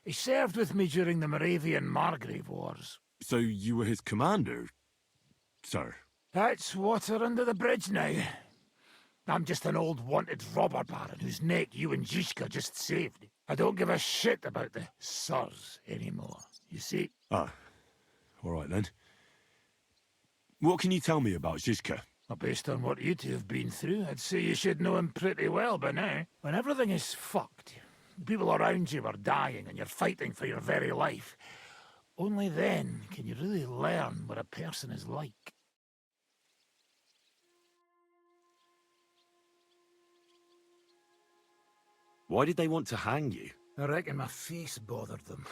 He served with me during the Moravian-Margrave Wars. So you were his commander, sir? That's water under the bridge now. I'm just an old wanted robber baron whose neck you and Zizka just saved. I don't give a shit about the sirs anymore, you see? Ah, all right then. What can you tell me about Zizka? Well, based on what you two have been through, I'd say you should know him pretty well by now. When everything is fucked, the people around you are dying and you're fighting for your very life, only then can you really learn what a person is like. Why did they want to hang you? I reckon my face bothered them.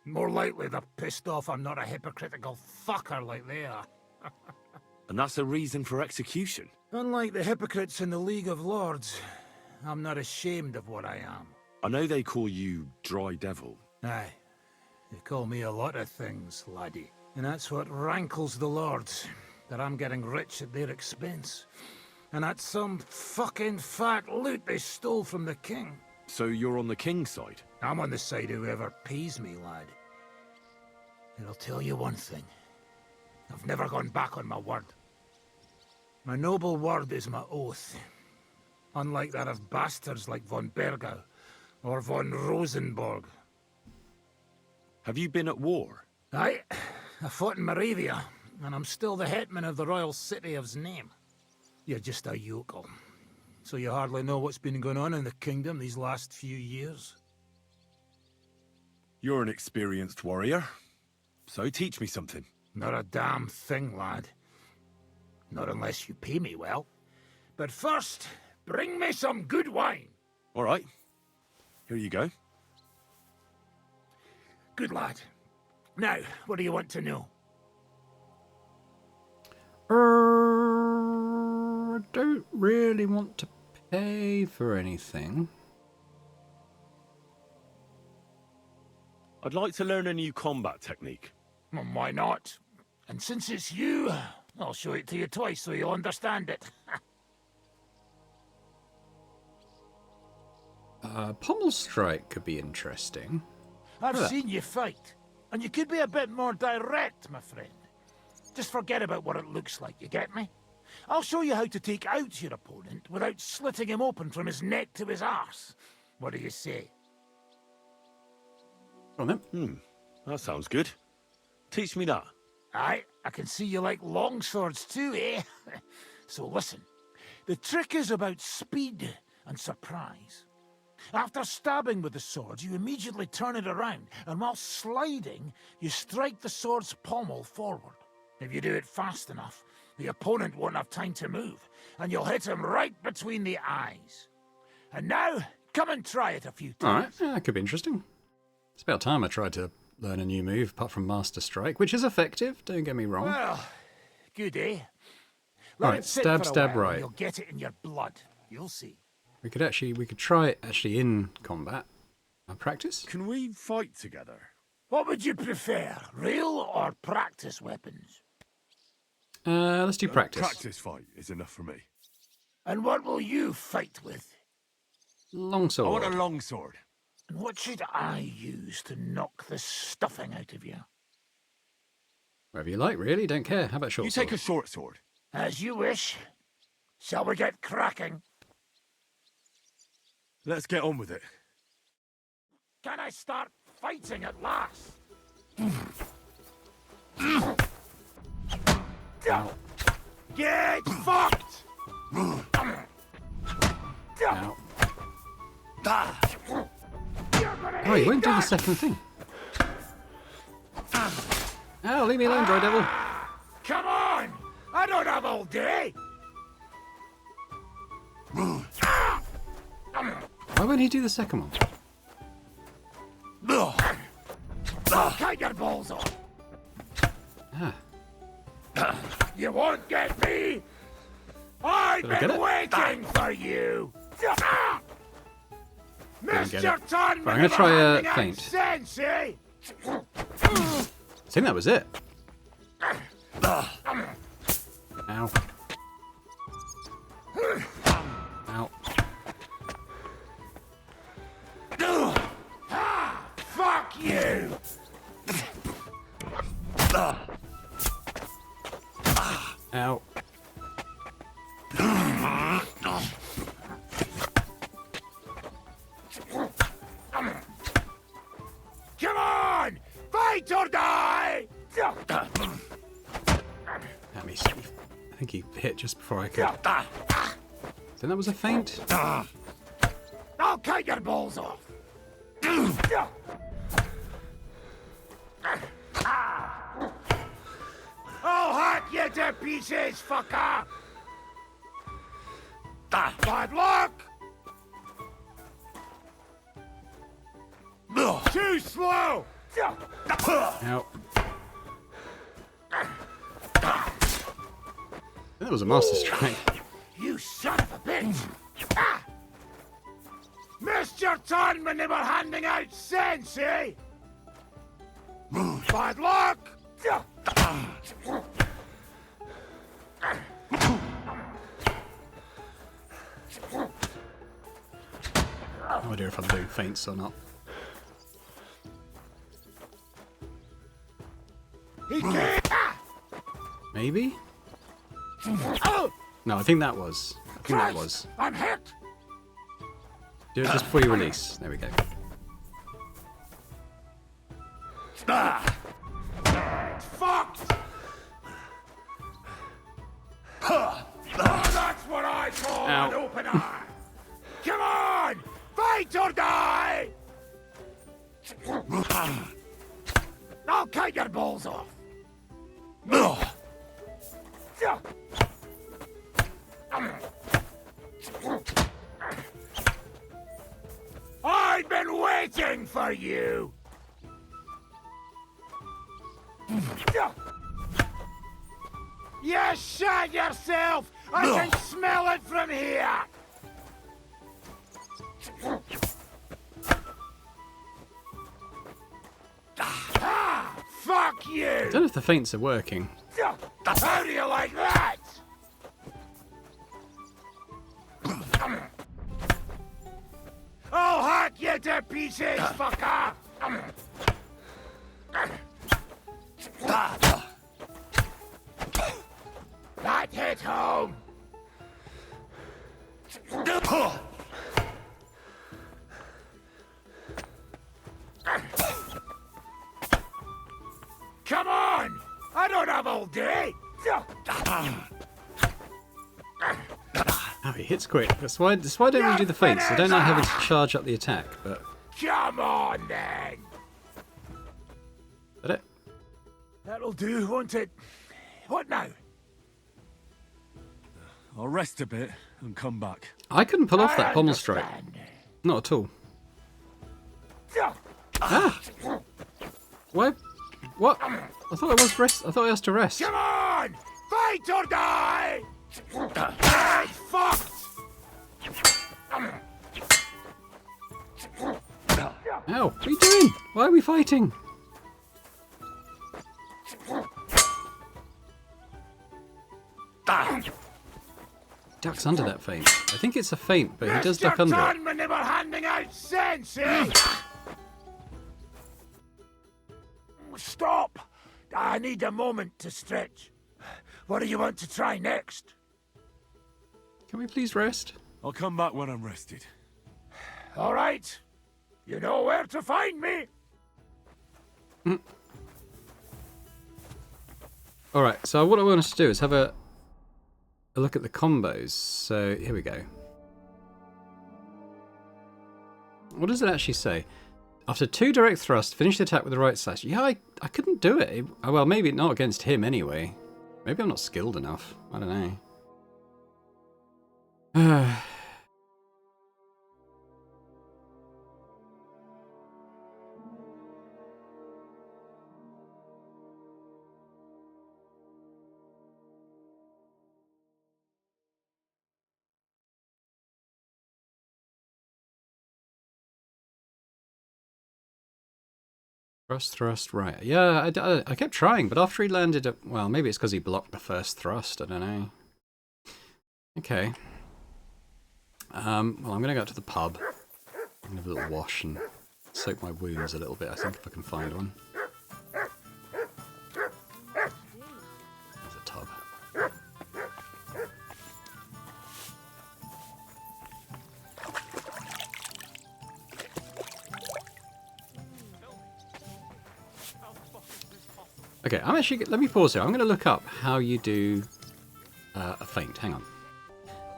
More likely they're pissed off I'm not a hypocritical fucker like they are. And that's a reason for execution? Unlike the hypocrites in the League of Lords, I'm not ashamed of what I am. I know they call you Dry Devil. Aye. They call me a lot of things, laddie. And that's what rankles the Lords, that I'm getting rich at their expense. And that's some fucking fat loot they stole from the king. So you're on the king's side? I'm on the side of whoever pays me, lad. And I'll tell you one thing. I've never gone back on my word. My noble word is my oath. Unlike that of bastards like von Bergau or von Rosenborg. Have you been at war? Aye. I fought in Moravia, and I'm still the hetman of the royal city of Znaim. You're just a yokel. So you hardly know what's been going on in the kingdom these last few years? You're an experienced warrior. So teach me something. Not a damn thing, lad. Not unless you pay me well. But first, bring me some good wine. All right. Here you go. Good lad. Now, what do you want to know? I don't really want to pay for anything. I'd like to learn a new combat technique. Well, why not? And since it's you, I'll show it to you twice so you'll understand it. Pommel strike could be interesting. I've seen you fight, and you could be a bit more direct, my friend. Just forget about what it looks like, you get me? I'll show you how to take out your opponent without slitting him open from his neck to his arse. What do you say? On then. That sounds good. Teach me that. Aye, I can see you like long swords too, eh? So listen, the trick is about speed and surprise. After stabbing with the sword, you immediately turn it around, and while sliding, you strike the sword's pommel forward. If you do it fast enough, the opponent won't have time to move, and you'll hit him right between the eyes. And now, come and try it a few times. Alright, yeah, that could be interesting. It's about time I tried to learn a new move, apart from Master Strike, which is effective, don't get me wrong. Well, good, eh? Let Alright, it sit stab, for a stab, while, and right. you'll get it in your blood. You'll see. We could try it actually in combat. Practice? Can we fight together? What would you prefer, real or practice weapons? Let's do practice. Practice fight is enough for me. And what will you fight with? Longsword. I want a longsword. And what should I use to knock the stuffing out of you? Whatever you like, really. Don't care. How about short You sword? take a short sword. As you wish. Shall we get cracking? Let's get on with it. Can I start fighting at last? Get fucked! Ow. Oh, you won't do the second thing. Oh, leave me alone, Dry Devil. Come on! I don't have all day! Why won't he do the second one? I'll cut your balls off! Ah. You won't get me! I've Did I get been it? waiting for you! Didn't get Mr. it. Ton, Right, I'm gonna try a a feint. sense, eh? I think that was it. Ow. Ow. Fuck you! Ow. Come on! Fight or die! Let me see. I think he hit just before I could. I think that was a feint. I'll cut your balls off! I'll hack you to pieces, fucker! Bad luck! Too slow! Ow. I think that was a Master Strike. You son of a bitch! Missed your turn when they were handing out sense, eh? Bad luck! No idea if I'm doing feints or not. He can't! Maybe? Oh! No, I think that was. I think that was. I'm hit! Do it just before you release. There we go. Fucked! Oh, that's what I call Ow. an open eye! Come on! Fight or die! I'll cut your balls off! I've been waiting for you! You shot yourself! I can smell it from here! Fuck you! I don't know if the feints are working. How do you like that? I'll hack you to pieces, fucker! That hit home! Come on! I don't Oh, he hits quick. That's why I don't really do the feints. I don't like having to charge up the attack, but... Come on, then! Is that it? That'll do, won't it? What now? I'll rest a bit and come back. I couldn't pull off that pommel strike. Not at all. Ah! Why? What? I thought I was rest. I thought I asked to rest. Come on! Fight or die! Fuck! Ow! What are you doing? Why are we fighting? Ducks under that feint. I think it's a feint, but he does duck under it. When they were handing out sense, eh? Stop! I need a moment to stretch. What do you want to try next? Can we please rest? I'll come back when I'm rested. All right. You know where to find me. Alright, so what I want us to do is have a look at the combos. So, here we go. What does it actually say? After 2 direct thrusts, finish the attack with the right slash. Yeah, I couldn't do it. Well, maybe not against him anyway. Maybe I'm not skilled enough. I don't know. Thrust, right. Yeah, I kept trying, but after he landed, well, maybe it's because he blocked the first thrust. I don't know. Okay. Well, I'm going to go out to the pub. I'm going to have a little wash and soak my wounds a little bit, I think, if I can find one. There's a tub. Okay, I'm actually... Let me pause here. I'm going to look up how you do a feint. Hang on.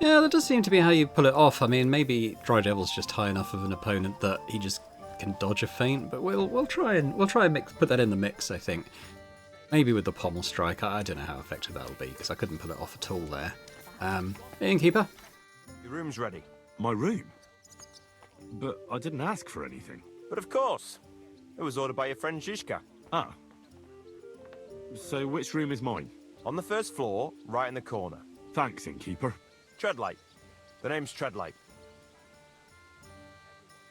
Yeah, that does seem to be how you pull it off. I mean, maybe Dry Devil's just high enough of an opponent that he just can dodge a feint, but we'll try and put that in the mix, I think. Maybe with the pommel strike. I don't know how effective that'll be, because I couldn't pull it off at all there. Innkeeper? Your room's ready. My room? But I didn't ask for anything. But of course. It was ordered by your friend Zizka. Ah. So which room is mine? On the first floor, right in the corner. Thanks, innkeeper. Treadlight. The name's Treadlight.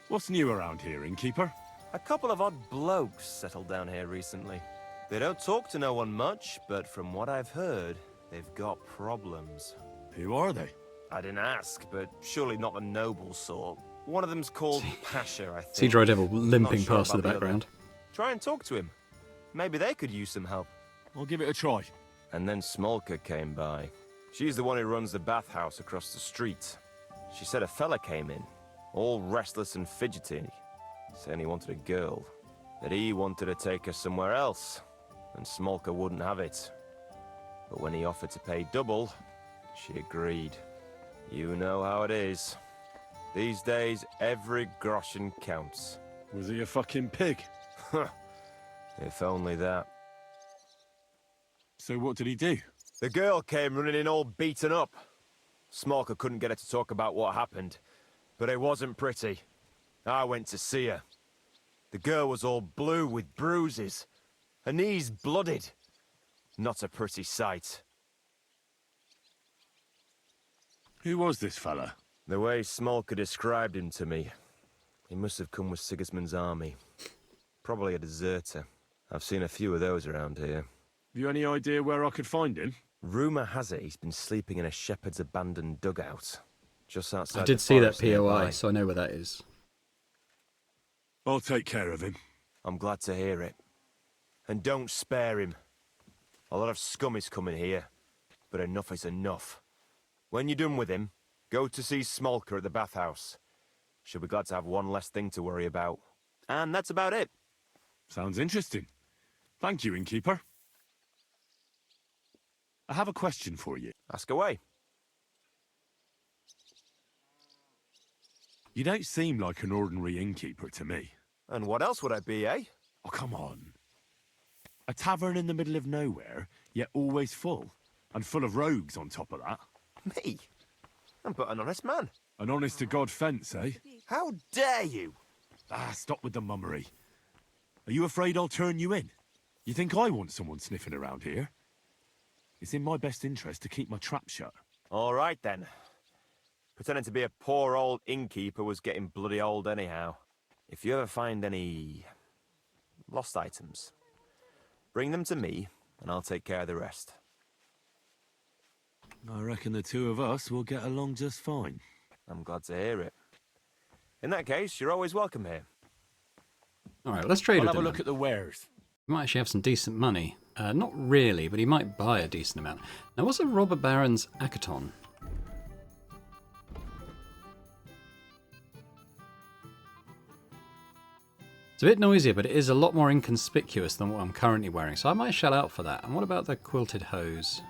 What's new around here, innkeeper? A couple of odd blokes settled down here recently. They don't talk to no one much, but from what I've heard, they've got problems. Who are they? I didn't ask, but surely not the noble sort. One of them's called Pasha, I think. See Dry Devil limping Sure past in the about background. other. Try and talk to him. Maybe they could use some help. I'll give it a try. And then Smolka came by. She's the one who runs the bathhouse across the street. She said a fella came in, all restless and fidgety, saying he wanted a girl, that he wanted to take her somewhere else, and Smolka wouldn't have it. But when he offered to pay double, she agreed. You know how it is. These days, every groschen counts. Was he a fucking pig? If only that. So what did he do? The girl came running in all beaten up. Smolka couldn't get her to talk about what happened, but it wasn't pretty. I went to see her. The girl was all blue with bruises, her knees blooded. Not a pretty sight. Who was this fella? The way Smolka described him to me, he must have come with Sigismund's army. Probably a deserter. I've seen a few of those around here. Have you any idea where I could find him? Rumour has it he's been sleeping in a shepherd's abandoned dugout, just outside I did the see that forest POI, nearby. so I know where that is. I'll take care of him. I'm glad to hear it. And don't spare him. A lot of scum is coming here, but enough is enough. When you're done with him, go to see Smolka at the bathhouse. She'll be glad to have one less thing to worry about. And that's about it. Sounds interesting. Thank you, innkeeper. I have a question for you. Ask away. You don't seem like an ordinary innkeeper to me. And what else would I be, eh? Oh, come on. A tavern in the middle of nowhere, yet always full. And full of rogues on top of that. Me? I'm but an honest man. An honest-to-God fence, eh? How dare you? Ah, stop with the mummery. Are you afraid I'll turn you in? You think I want someone sniffing around here? It's in my best interest to keep my trap shut. All right, then. Pretending to be a poor old innkeeper was getting bloody old anyhow. If you ever find any lost items, bring them to me, and I'll take care of the rest. I reckon the two of us will get along just fine. I'm glad to hear it. In that case, you're always welcome here. All right, let's trade with I'll have him a look then. at the wares. He might actually have some decent money. Not really, but he might buy a decent amount. Now, what's a robber baron's accaton? It's a bit noisier, but it is a lot more inconspicuous than what I'm currently wearing, so I might shell out for that. And what about the quilted hose?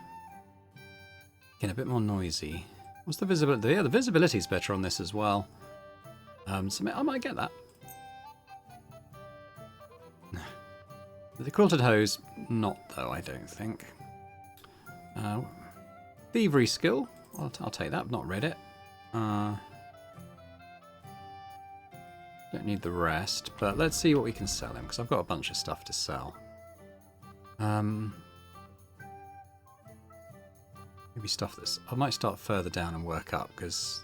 Again, a bit more noisy. What's the visibility? Yeah, the visibility's better on this as well. So I might get that. The quilted hose, not though, I don't think. Thievery skill, I'll take that, I've not read it. Don't need the rest, but let's see what we can sell him, because I've got a bunch of stuff to sell. Maybe stuff that's... I might start further down and work up, because...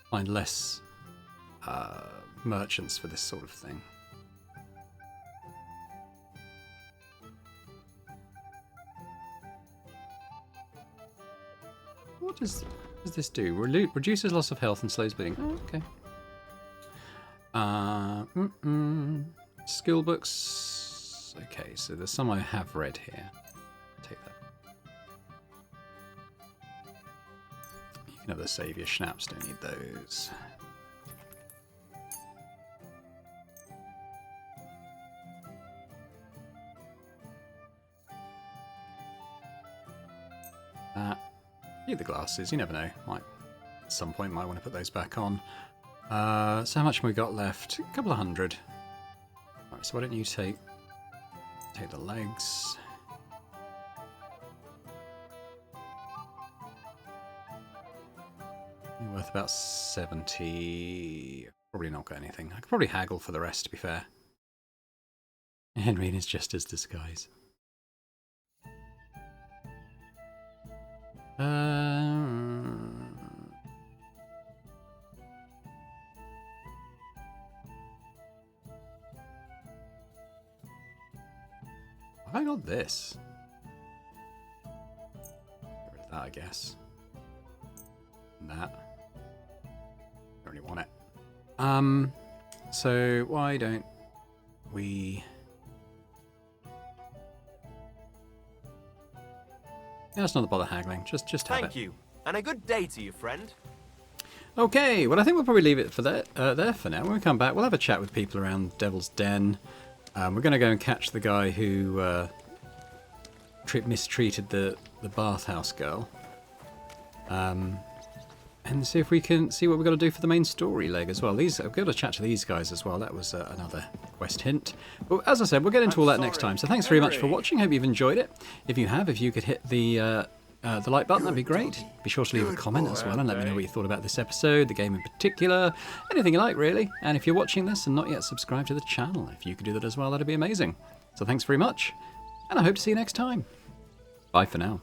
find less merchants for this sort of thing. What does this do? Reduces loss of health and slows bleeding. Oh, okay. Skill books. Okay, so there's some I have read here. Take that. You can have the Saviour Schnapps, don't need those. Need the glasses, you never know. Might at some point might want to put those back on. So how much have we got left? A couple of hundred. Alright, so why don't you take the legs. You're worth about 70. Probably not got anything. I could probably haggle for the rest, to be fair. Henry is just as disguise. Have I got this? Get rid of that, I guess. And that. Don't really want it. So why don't we... Yeah, let's not bother haggling. Just have it. Thank you, and a good day to you, friend. Okay, well I think we'll probably leave it for there for now. When we come back, we'll have a chat with people around Devil's Den. We're going to go and catch the guy who mistreated the bathhouse girl. And see if we can see what we've got to do for the main story leg as well. I've got to chat to these guys as well. That was another quest hint. But as I said, we'll get into all that next time. So thanks very much for watching. Hope you've enjoyed it. If you have, if you could hit the like button, that'd be great. Be sure to leave a comment as well and let me know what you thought about this episode, the game in particular, anything you like really. And if you're watching this and not yet subscribed to the channel, if you could do that as well, that'd be amazing. So thanks very much, and I hope to see you next time. Bye for now.